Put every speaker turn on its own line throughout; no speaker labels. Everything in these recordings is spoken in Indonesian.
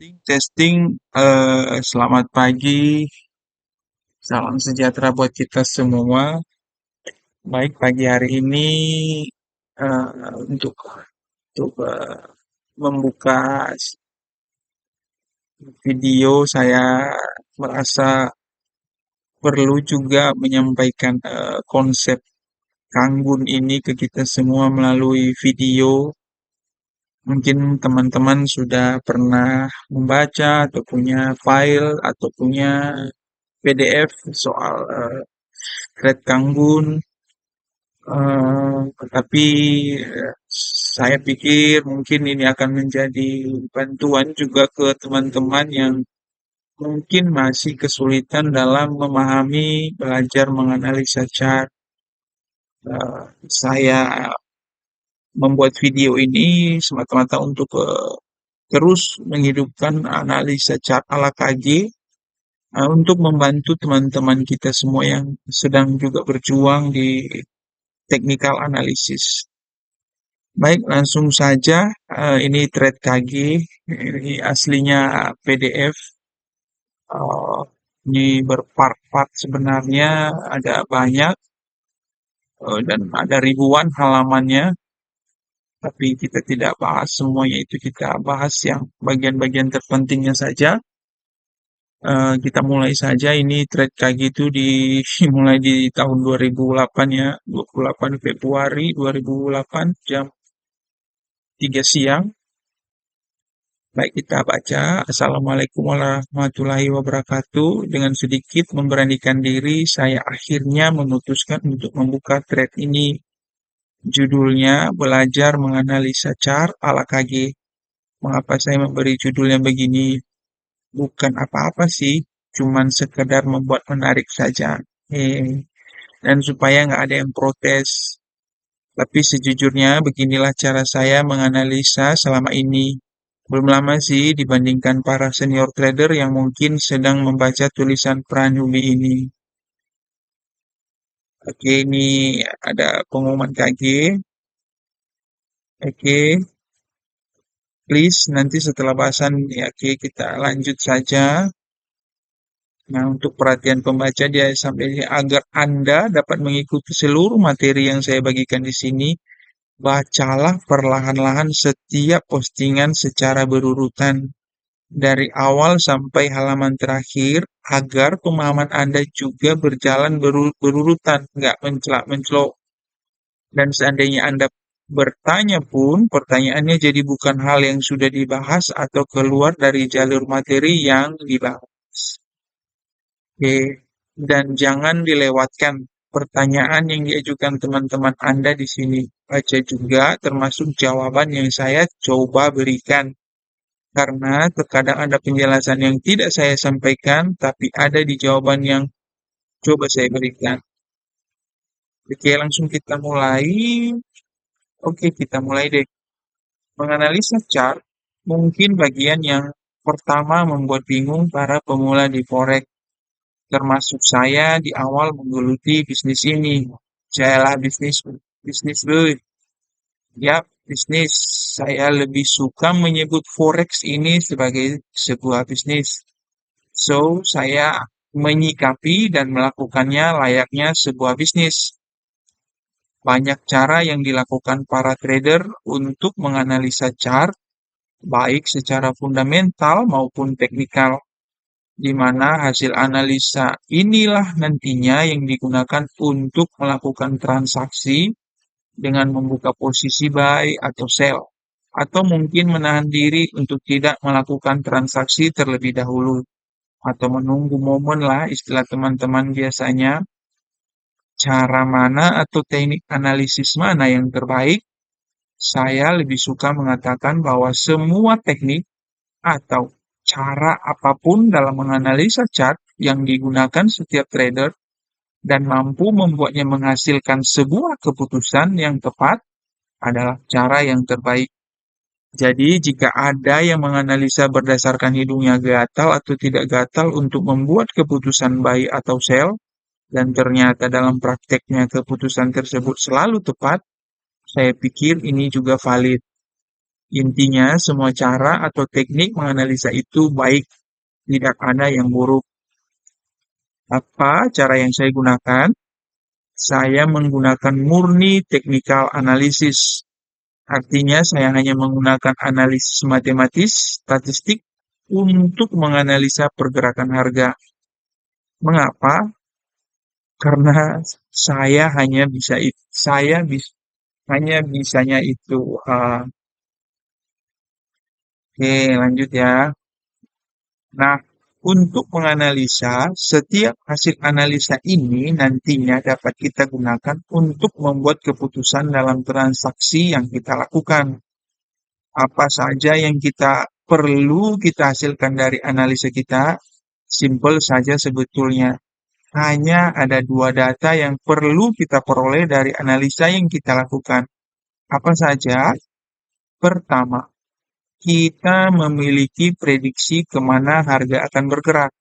Testing, selamat pagi, salam sejahtera buat kita semua. Baik, pagi hari ini untuk membuka video, saya merasa perlu juga menyampaikan konsep Kanggun ini ke kita semua melalui video. Mungkin teman-teman sudah pernah membaca atau punya file atau punya PDF soal Red Kanggun. Tetapi saya pikir mungkin ini akan menjadi bantuan juga ke teman-teman yang mungkin masih kesulitan dalam memahami belajar menganalisa chart. Saya membuat video ini semata-mata untuk terus menghidupkan analisa chart ala KG, untuk membantu teman-teman kita semua yang sedang juga berjuang di technical analysis. Baik, langsung saja. Ini thread KG, ini aslinya PDF. Eh, ini berpart-part sebenarnya, ada banyak dan ada ribuan halamannya. Tapi kita tidak bahas semuanya itu, kita bahas yang bagian-bagian terpentingnya saja. Kita mulai saja. Ini thread KG itu dimulai di tahun 2008 ya, 28 Februari 2008 jam 3 siang. Baik, kita baca. Assalamualaikum warahmatullahi wabarakatuh. Dengan sedikit memberanikan diri, saya akhirnya memutuskan untuk membuka thread ini. Judulnya Belajar Menganalisa Chart ala KG. Mengapa saya memberi judulnya begini? Bukan apa-apa sih, cuman sekedar membuat menarik saja. Dan supaya nggak ada yang protes. Tapi sejujurnya beginilah cara saya menganalisa selama ini. Belum lama sih dibandingkan para senior trader yang mungkin sedang membaca tulisan Pranuli ini. Oke, ini ada pengumuman KG. Oke, please nanti setelah bahasan ya, oke, kita lanjut saja. Nah, untuk perhatian pembaca dia sampai ini agar Anda dapat mengikuti seluruh materi yang saya bagikan di sini. Bacalah perlahan-lahan setiap postingan secara berurutan dari awal sampai halaman terakhir agar pemahaman Anda juga berjalan berurutan, nggak mencelak-mencelok. Dan seandainya Anda bertanya pun, pertanyaannya jadi bukan hal yang sudah dibahas atau keluar dari jalur materi yang dibahas. Oke, dan jangan dilewatkan pertanyaan yang diajukan teman-teman Anda di sini. Baca juga termasuk jawaban yang saya coba berikan. Karena terkadang ada penjelasan yang tidak saya sampaikan, tapi ada di jawaban yang coba saya berikan. Oke, langsung kita mulai. Oke, kita mulai deh. Menganalisa chart mungkin bagian yang pertama membuat bingung para pemula di forex, termasuk saya di awal menggeluti bisnis ini. Sayalah bisnis, bisnis boy. Yap, bisnis. Saya lebih suka menyebut forex ini sebagai sebuah bisnis. So, saya menyikapi dan melakukannya layaknya sebuah bisnis. Banyak cara yang dilakukan para trader untuk menganalisa chart, baik secara fundamental maupun teknikal, di mana hasil analisa inilah nantinya yang digunakan untuk melakukan transaksi dengan membuka posisi buy atau sell, atau mungkin menahan diri untuk tidak melakukan transaksi terlebih dahulu, atau menunggu momen lah istilah teman-teman biasanya. Cara mana atau teknik analisis mana yang terbaik? Saya lebih suka mengatakan bahwa semua teknik atau cara apapun dalam menganalisa chart yang digunakan setiap trader dan mampu membuatnya menghasilkan sebuah keputusan yang tepat adalah cara yang terbaik. Jadi, jika ada yang menganalisa berdasarkan hidungnya gatal atau tidak gatal untuk membuat keputusan buy atau sell, dan ternyata dalam prakteknya keputusan tersebut selalu tepat, saya pikir ini juga valid. Intinya, semua cara atau teknik menganalisa itu baik, tidak ada yang buruk. Apa cara yang saya gunakan? Saya menggunakan murni technical analysis. Artinya saya hanya menggunakan analisis matematis, statistik untuk menganalisa pergerakan harga. Mengapa? Karena saya hanya bisa hanya bisanya itu. Oke, lanjut ya. Nah, untuk menganalisa, setiap hasil analisa ini nantinya dapat kita gunakan untuk membuat keputusan dalam transaksi yang kita lakukan. Apa saja yang kita hasilkan dari analisa kita, simple saja sebetulnya. Hanya ada dua data yang perlu kita peroleh dari analisa yang kita lakukan. Apa saja? Pertama, kita memiliki prediksi kemana harga akan bergerak,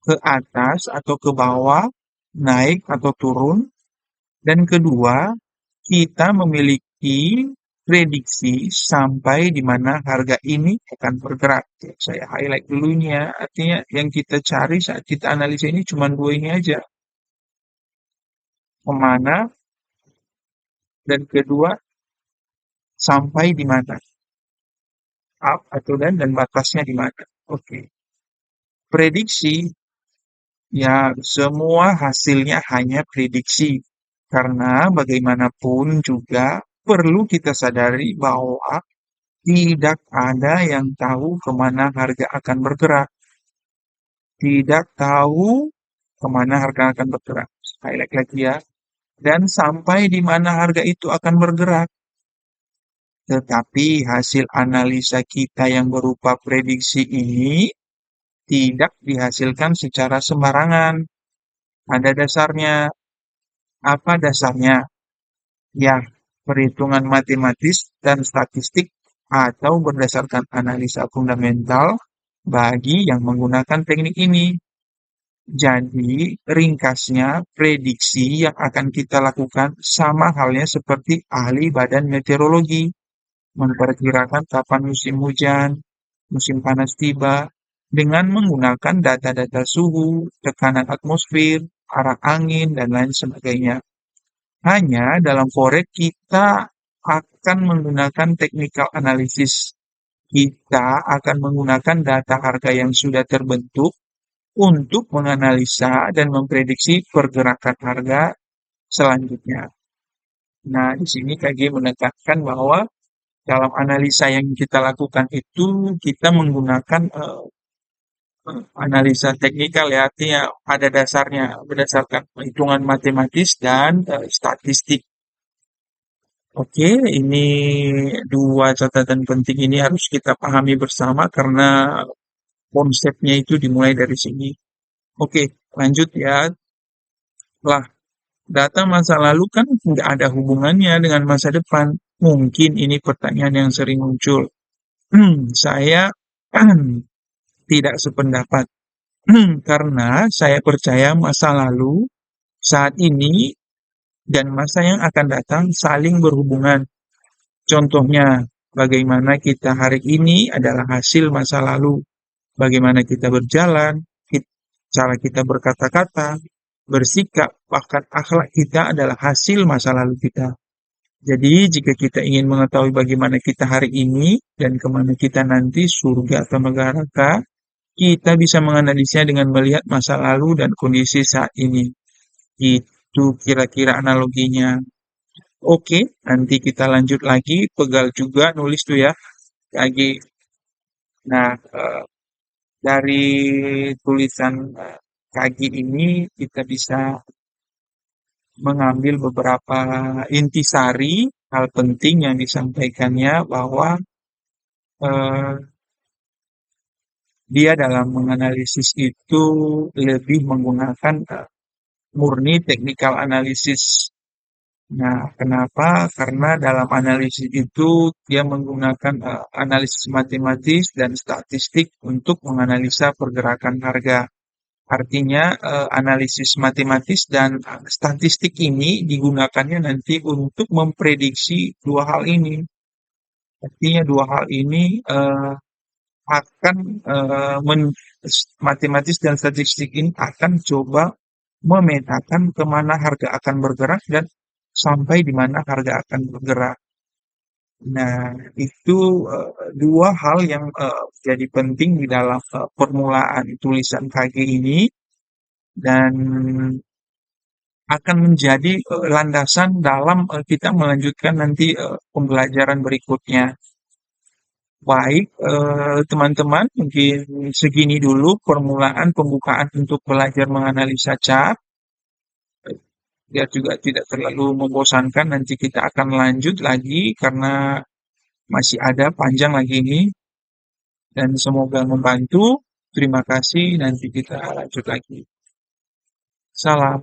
ke atas atau ke bawah, naik atau turun. Dan kedua, kita memiliki prediksi sampai di mana harga ini akan bergerak. Saya highlight dulu ini ya, artinya yang kita cari saat kita analisa ini cuma dua ini aja. Kemana, dan kedua, sampai di mana. Up atau down dan batasnya di mana. Oke. Prediksi, ya semua hasilnya hanya prediksi. Karena bagaimanapun juga perlu kita sadari bahwa tidak ada yang tahu kemana harga akan bergerak. Tidak tahu kemana harga akan bergerak. Highlight lagi ya. Dan sampai di mana harga itu akan bergerak. Tetapi hasil analisa kita yang berupa prediksi ini tidak dihasilkan secara sembarangan. Ada dasarnya. Apa dasarnya? Ya, perhitungan matematis dan statistik atau berdasarkan analisa fundamental bagi yang menggunakan teknik ini. Jadi, ringkasnya, prediksi yang akan kita lakukan sama halnya seperti ahli badan meteorologi, memperkirakan kapan musim hujan, musim panas tiba, dengan menggunakan data-data suhu, tekanan atmosfer, arah angin, dan lain sebagainya. Hanya dalam forex kita akan menggunakan technical analysis. Kita akan menggunakan data harga yang sudah terbentuk untuk menganalisa dan memprediksi pergerakan harga selanjutnya. Nah, di sini KG menekankan bahwa dalam analisa yang kita lakukan itu kita menggunakan analisa teknikal ya, artinya ada dasarnya berdasarkan perhitungan matematis dan statistik. Oke, ini dua catatan penting ini harus kita pahami bersama karena konsepnya itu dimulai dari sini. Oke, lanjut ya. Lah, data masa lalu kan nggak ada hubungannya dengan masa depan. Mungkin ini pertanyaan yang sering muncul. Saya tidak sependapat. Karena saya percaya masa lalu, saat ini, dan masa yang akan datang saling berhubungan. Contohnya, bagaimana kita hari ini adalah hasil masa lalu. Bagaimana kita berjalan, cara kita berkata-kata, bersikap, bahkan akhlak kita adalah hasil masa lalu kita. Jadi, jika kita ingin mengetahui bagaimana kita hari ini dan kemana kita nanti, surga atau neraka, kita bisa menganalisnya dengan melihat masa lalu dan kondisi saat ini. Itu kira-kira analoginya. Oke, nanti kita lanjut lagi. Pegal juga nulis tuh ya, lagi. Nah, dari tulisan Kagi ini kita bisa mengambil beberapa intisari hal penting yang disampaikannya bahwa eh, dia dalam menganalisis itu lebih menggunakan murni technical analysis. Nah, kenapa? Karena dalam analisis itu dia menggunakan analisis matematis dan statistik untuk menganalisa pergerakan harga. Artinya analisis matematis dan statistik ini digunakannya nanti untuk memprediksi dua hal ini. Artinya dua hal ini akan matematis dan statistik ini akan coba memetakan kemana harga akan bergerak dan sampai di mana harga akan bergerak. Nah, itu dua hal yang jadi penting di dalam permulaan tulisan KG ini dan akan menjadi landasan dalam kita melanjutkan nanti pembelajaran berikutnya. Baik, teman-teman, mungkin segini dulu permulaan pembukaan untuk belajar menganalisa chart. Biar juga tidak terlalu membosankan, nanti kita akan lanjut lagi karena masih ada panjang lagi ini dan semoga membantu. Terima kasih, nanti kita lanjut lagi. Salam.